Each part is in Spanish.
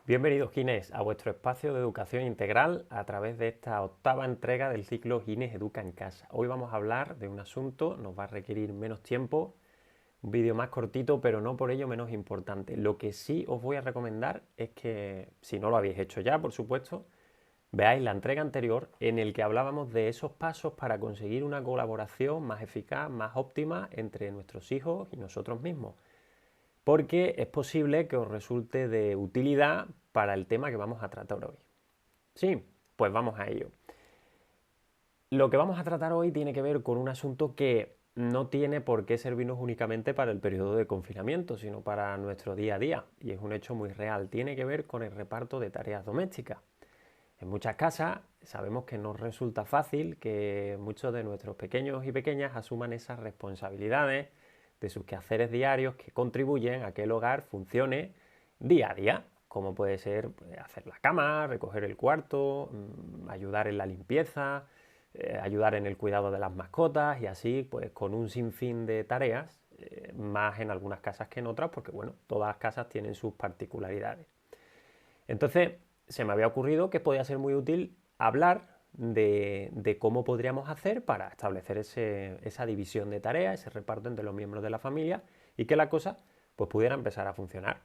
Bienvenidos, Gines, a vuestro espacio de educación integral a través de esta octava entrega del ciclo Gines Educa en Casa. Hoy vamos a hablar de un asunto, nos va a requerir menos tiempo, un vídeo más cortito, pero no por ello menos importante. Lo que sí os voy a recomendar es que, si no lo habéis hecho ya, por supuesto, veáis la entrega anterior en el que hablábamos de esos pasos para conseguir una colaboración más eficaz, más óptima entre nuestros hijos y nosotros mismos, porque es posible que os resulte de utilidad para el tema que vamos a tratar hoy. Sí, pues vamos a ello. Lo que vamos a tratar hoy tiene que ver con un asunto que no tiene por qué servirnos únicamente para el periodo de confinamiento, sino para nuestro día a día, y es un hecho muy real. Tiene que ver con el reparto de tareas domésticas. En muchas casas sabemos que no resulta fácil que muchos de nuestros pequeños y pequeñas asuman esas responsabilidades de sus quehaceres diarios que contribuyen a que el hogar funcione día a día, como puede ser hacer la cama, recoger el cuarto, ayudar en la limpieza, ayudar en el cuidado de las mascotas y así pues con un sinfín de tareas, más en algunas casas que en otras, porque bueno, todas las casas tienen sus particularidades. Entonces, se me había ocurrido que podía ser muy útil hablar de cómo podríamos hacer para establecer esa división de tareas, ese reparto entre los miembros de la familia y que la cosa pues, pudiera empezar a funcionar.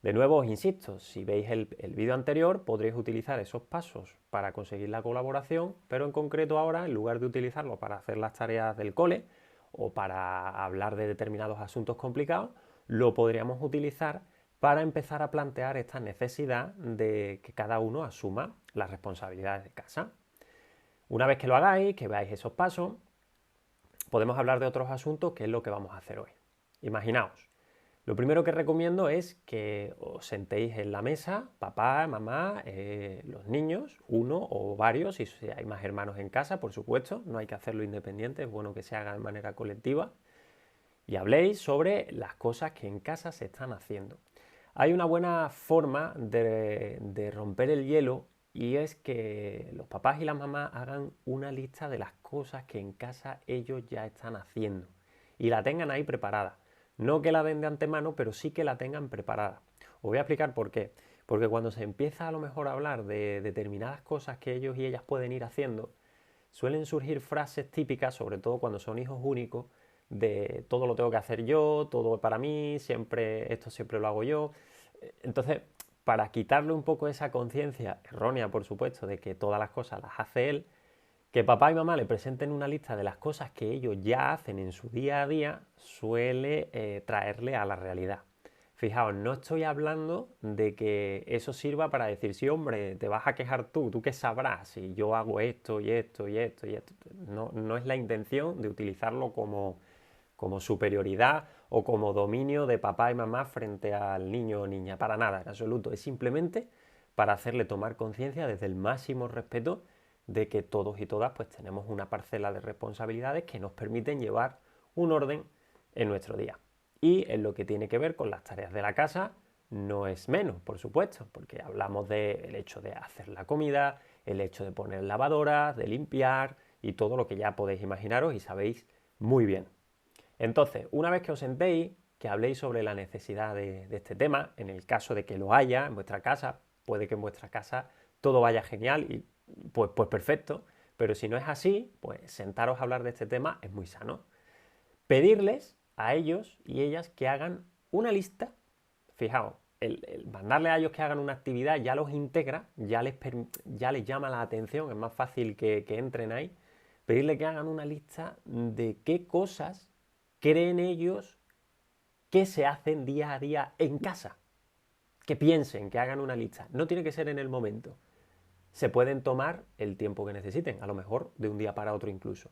De nuevo, os insisto, si veis el vídeo anterior podréis utilizar esos pasos para conseguir la colaboración, pero en concreto ahora, en lugar de utilizarlo para hacer las tareas del cole o para hablar de determinados asuntos complicados, lo podríamos utilizar para empezar a plantear esta necesidad de que cada uno asuma las responsabilidades de casa. Una vez que lo hagáis, que veáis esos pasos, podemos hablar de otros asuntos, que es lo que vamos a hacer hoy. Imaginaos, lo primero que recomiendo es que os sentéis en la mesa, papá, mamá, los niños, uno o varios, si hay más hermanos en casa, por supuesto, no hay que hacerlo independiente, es bueno que se haga de manera colectiva, y habléis sobre las cosas que en casa se están haciendo. Hay una buena forma de romper el hielo y es que los papás y las mamás hagan una lista de las cosas que en casa ellos ya están haciendo y la tengan ahí preparada. No que la den de antemano, pero sí que la tengan preparada. Os voy a explicar por qué. Porque cuando se empieza a lo mejor a hablar de determinadas cosas que ellos y ellas pueden ir haciendo, suelen surgir frases típicas, sobre todo cuando son hijos únicos, de todo lo tengo que hacer yo, todo para mí, siempre, esto siempre lo hago yo. Entonces, para quitarle un poco esa conciencia errónea, por supuesto, de que todas las cosas las hace él, que papá y mamá le presenten una lista de las cosas que ellos ya hacen en su día a día suele traerle a la realidad. Fijaos, no estoy hablando de que eso sirva para decir, sí, hombre, te vas a quejar tú qué sabrás si yo hago esto y esto y esto y esto. No, no es la intención de utilizarlo como superioridad o como dominio de papá y mamá frente al niño o niña, para nada, en absoluto. Es simplemente para hacerle tomar conciencia desde el máximo respeto de que todos y todas pues tenemos una parcela de responsabilidades que nos permiten llevar un orden en nuestro día. Y en lo que tiene que ver con las tareas de la casa, no es menos, por supuesto, porque hablamos del hecho de hacer la comida, el hecho de poner lavadoras, de limpiar y todo lo que ya podéis imaginaros y sabéis muy bien. Entonces, una vez que os sentéis, que habléis sobre la necesidad de este tema, en el caso de que lo haya en vuestra casa, puede que en vuestra casa todo vaya genial y pues perfecto, pero si no es así, pues sentaros a hablar de este tema es muy sano. Pedirles a ellos y ellas que hagan una lista, fijaos, el mandarle a ellos que hagan una actividad ya los integra, ya les llama la atención, es más fácil que entren ahí. Pedirle que hagan una lista de qué cosas creen ellos que se hacen día a día en casa. Que piensen, que hagan una lista. No tiene que ser en el momento. Se pueden tomar el tiempo que necesiten, a lo mejor de un día para otro incluso.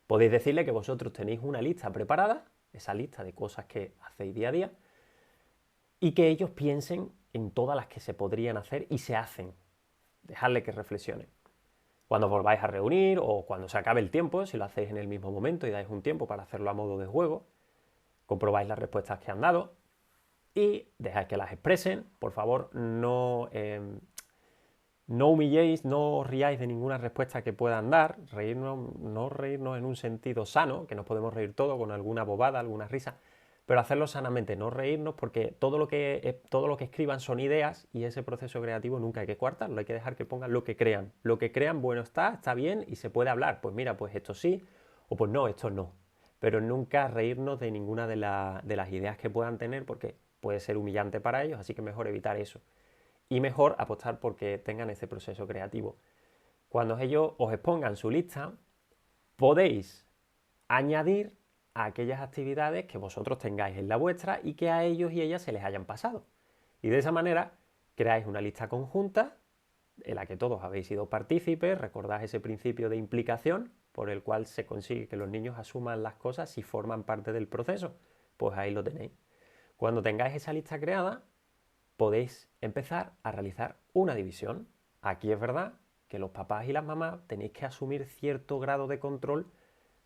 Podéis decirle que vosotros tenéis una lista preparada, esa lista de cosas que hacéis día a día, y que ellos piensen en todas las que se podrían hacer y se hacen. Dejadle que reflexionen. Cuando volváis a reunir o cuando se acabe el tiempo, si lo hacéis en el mismo momento y dais un tiempo para hacerlo a modo de juego, comprobáis las respuestas que han dado y dejáis que las expresen. Por favor, no humilléis, no os riáis de ninguna respuesta que puedan dar, no reírnos en un sentido sano, que nos podemos reír todo con alguna bobada, alguna risa, pero hacerlo sanamente, no reírnos, porque todo lo que escriban son ideas y ese proceso creativo nunca hay que coartarlo, hay que dejar que pongan lo que crean. Lo que crean, bueno, está bien y se puede hablar. Pues mira, pues esto sí, o pues no, esto no. Pero nunca reírnos de ninguna de las ideas que puedan tener, porque puede ser humillante para ellos, así que mejor evitar eso. Y mejor apostar porque tengan ese proceso creativo. Cuando ellos os expongan su lista, podéis añadir a aquellas actividades que vosotros tengáis en la vuestra y que a ellos y ellas se les hayan pasado. Y de esa manera creáis una lista conjunta en la que todos habéis sido partícipes, recordad ese principio de implicación por el cual se consigue que los niños asuman las cosas si forman parte del proceso. Pues ahí lo tenéis. Cuando tengáis esa lista creada, podéis empezar a realizar una división. Aquí es verdad que los papás y las mamás tenéis que asumir cierto grado de control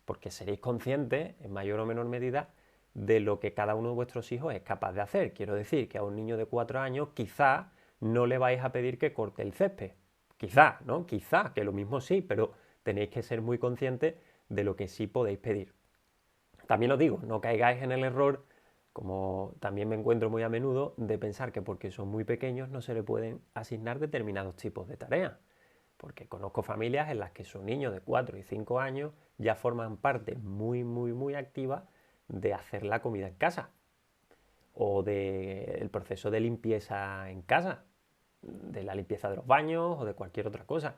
porque seréis conscientes, en mayor o menor medida, de lo que cada uno de vuestros hijos es capaz de hacer. Quiero decir que a un niño de 4 años quizá no le vais a pedir que corte el césped. Quizá, ¿no? Quizá, que lo mismo sí, pero tenéis que ser muy conscientes de lo que sí podéis pedir. También os digo, no caigáis en el error, como también me encuentro muy a menudo, de pensar que porque son muy pequeños no se le pueden asignar determinados tipos de tareas. Porque conozco familias en las que sus niños de 4 y 5 años ya forman parte muy activa de hacer la comida en casa o del proceso de limpieza en casa, de la limpieza de los baños o de cualquier otra cosa.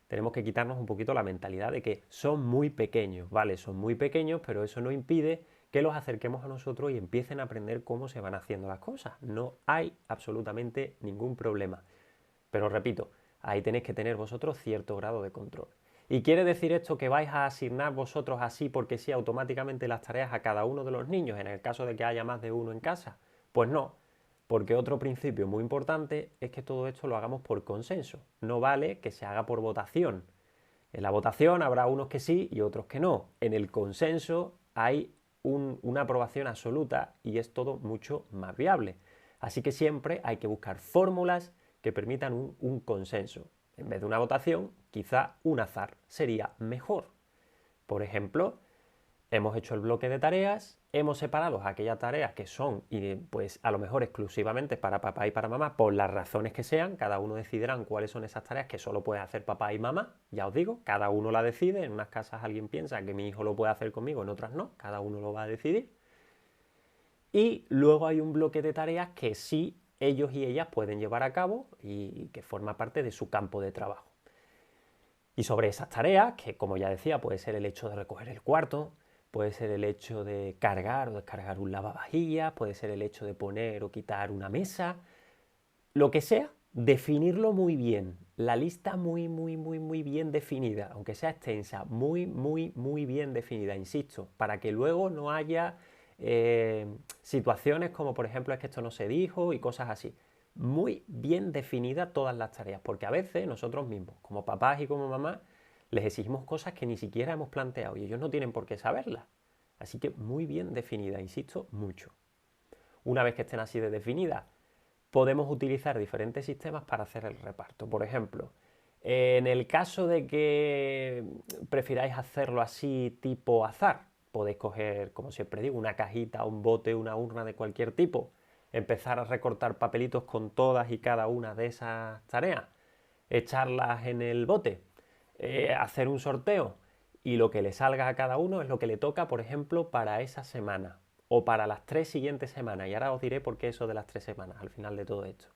Tenemos que quitarnos un poquito la mentalidad de que son muy pequeños, ¿vale? Son muy pequeños, pero eso no impide que los acerquemos a nosotros y empiecen a aprender cómo se van haciendo las cosas. No hay absolutamente ningún problema. Pero repito, ahí tenéis que tener vosotros cierto grado de control. ¿Y quiere decir esto que vais a asignar vosotros así porque sí automáticamente las tareas a cada uno de los niños en el caso de que haya más de uno en casa? Pues no, porque otro principio muy importante es que todo esto lo hagamos por consenso. No vale que se haga por votación. En la votación habrá unos que sí y otros que no. En el consenso hay una aprobación absoluta y es todo mucho más viable. Así que siempre hay que buscar fórmulas que permitan un consenso. En vez de una votación, quizá un azar sería mejor. Por ejemplo, hemos hecho el bloque de tareas, hemos separado aquellas tareas que son, pues a lo mejor exclusivamente para papá y para mamá, por las razones que sean, cada uno decidirán cuáles son esas tareas que solo puede hacer papá y mamá, ya os digo, cada uno la decide, en unas casas alguien piensa que mi hijo lo puede hacer conmigo, en otras no, cada uno lo va a decidir. Y luego hay un bloque de tareas que sí ellos y ellas pueden llevar a cabo y que forma parte de su campo de trabajo. Y sobre esas tareas, que como ya decía, puede ser el hecho de recoger el cuarto, puede ser el hecho de cargar o descargar un lavavajillas, puede ser el hecho de poner o quitar una mesa, lo que sea, definirlo muy bien, la lista muy bien definida, aunque sea extensa, muy bien definida, insisto, para que luego no haya situaciones como por ejemplo es que esto no se dijo y cosas así. Muy bien definidas todas las tareas, porque a veces nosotros mismos, como papás y como mamás, les exigimos cosas que ni siquiera hemos planteado y ellos no tienen por qué saberlas. Así que muy bien definida, insisto, mucho. Una vez que estén así de definidas, podemos utilizar diferentes sistemas para hacer el reparto. Por ejemplo, en el caso de que prefiráis hacerlo así tipo azar, podéis coger, como siempre digo, una cajita, un bote, una urna de cualquier tipo, empezar a recortar papelitos con todas y cada una de esas tareas, echarlas en el bote, hacer un sorteo y lo que le salga a cada uno es lo que le toca, por ejemplo, para esa semana o para las 3 siguientes semanas. Y ahora os diré por qué eso de las 3 semanas al final de todo esto.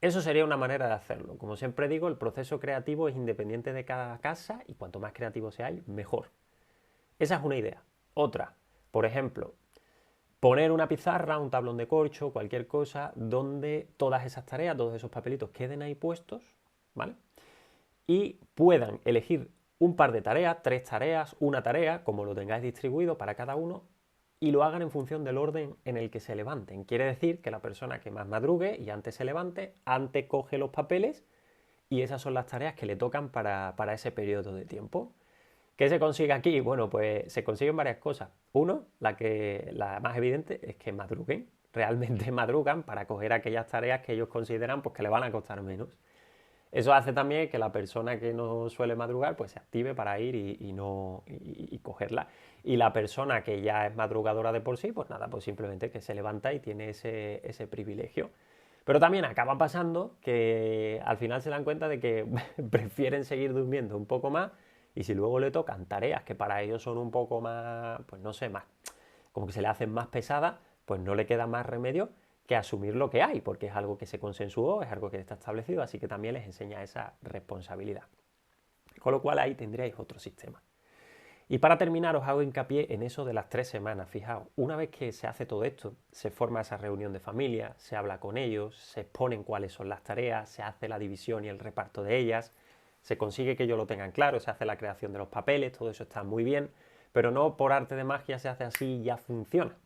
Eso sería una manera de hacerlo. Como siempre digo, el proceso creativo es independiente de cada casa y cuanto más creativo seáis, mejor. Esa es una idea. Otra, por ejemplo, poner una pizarra, un tablón de corcho, cualquier cosa, donde todas esas tareas, todos esos papelitos queden ahí puestos, ¿vale? Y puedan elegir un par de tareas, 3 tareas, una tarea, como lo tengáis distribuido para cada uno, y lo hagan en función del orden en el que se levanten. Quiere decir que la persona que más madrugue y antes se levante, antes coge los papeles y esas son las tareas que le tocan para ese periodo de tiempo. ¿Qué se consigue aquí? Bueno, pues se consiguen varias cosas. Uno, la más evidente, es que madruguen, realmente madrugan para coger aquellas tareas que ellos consideran pues, que le van a costar menos. Eso hace también que la persona que no suele madrugar pues se active para ir y cogerla. Y la persona que ya es madrugadora de por sí, pues nada, pues simplemente que se levanta y tiene ese privilegio. Pero también acaba pasando que al final se dan cuenta de que prefieren seguir durmiendo un poco más y si luego le tocan tareas que para ellos son un poco más, pues no sé, más, como que se le hacen más pesadas, pues no le queda más remedio que asumir lo que hay, porque es algo que se consensuó, es algo que está establecido, así que también les enseña esa responsabilidad. Con lo cual ahí tendríais otro sistema. Y para terminar os hago hincapié en eso de las 3 semanas. Fijaos, una vez que se hace todo esto, se forma esa reunión de familia, se habla con ellos, se exponen cuáles son las tareas, se hace la división y el reparto de ellas, se consigue que ellos lo tengan claro, se hace la creación de los papeles, todo eso está muy bien, pero no por arte de magia se hace así y ya funciona.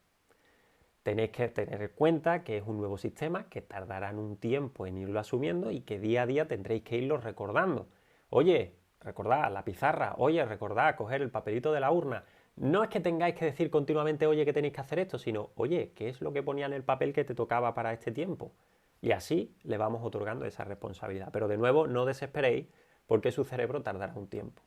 Tenéis que tener en cuenta que es un nuevo sistema, que tardarán un tiempo en irlo asumiendo y que día a día tendréis que irlo recordando. Oye, recordad la pizarra, oye, recordad coger el papelito de la urna. No es que tengáis que decir continuamente, oye, que tenéis que hacer esto, sino, oye, ¿qué es lo que ponía en el papel que te tocaba para este tiempo? Y así le vamos otorgando esa responsabilidad. Pero de nuevo, no desesperéis porque su cerebro tardará un tiempo.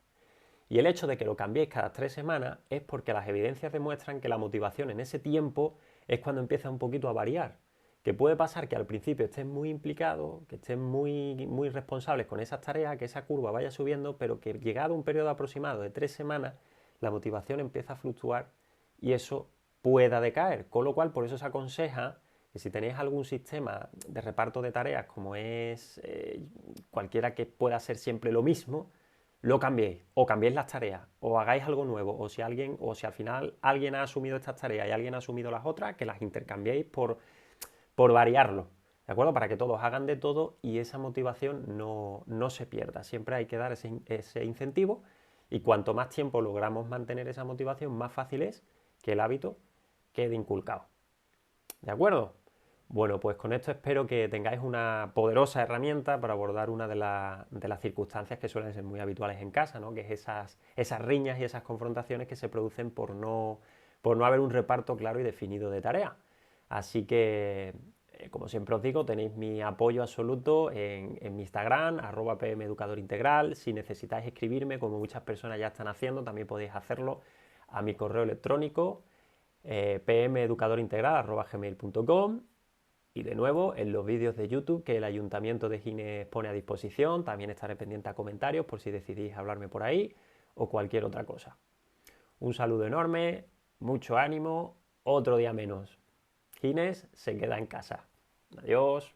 Y el hecho de que lo cambiéis cada 3 semanas es porque las evidencias demuestran que la motivación en ese tiempo es cuando empieza un poquito a variar. Que puede pasar que al principio estés muy implicado, que estés muy responsables con esas tareas, que esa curva vaya subiendo, pero que llegado un periodo aproximado de 3 semanas, la motivación empieza a fluctuar y eso pueda decaer. Con lo cual, por eso se aconseja que si tenéis algún sistema de reparto de tareas, como es cualquiera que pueda ser siempre lo mismo, lo cambiéis, o cambiéis las tareas, o hagáis algo nuevo, o si al final alguien ha asumido estas tareas y alguien ha asumido las otras, que las intercambiéis por variarlo, ¿de acuerdo? Para que todos hagan de todo y esa motivación no se pierda. Siempre hay que dar ese incentivo y cuanto más tiempo logramos mantener esa motivación, más fácil es que el hábito quede inculcado. ¿De acuerdo? Bueno, pues con esto espero que tengáis una poderosa herramienta para abordar una de las circunstancias que suelen ser muy habituales en casa, ¿no? Que es esas riñas y esas confrontaciones que se producen por no haber un reparto claro y definido de tareas. Así que, como siempre os digo, tenéis mi apoyo absoluto en mi Instagram, @pmeducadorintegral. Si necesitáis escribirme, como muchas personas ya están haciendo, también podéis hacerlo a mi correo electrónico pmeducadorintegral@gmail.com. Y de nuevo, en los vídeos de YouTube que el Ayuntamiento de Gines pone a disposición, también estaré pendiente a comentarios por si decidís hablarme por ahí o cualquier otra cosa. Un saludo enorme, mucho ánimo, otro día menos. Gines se queda en casa. Adiós.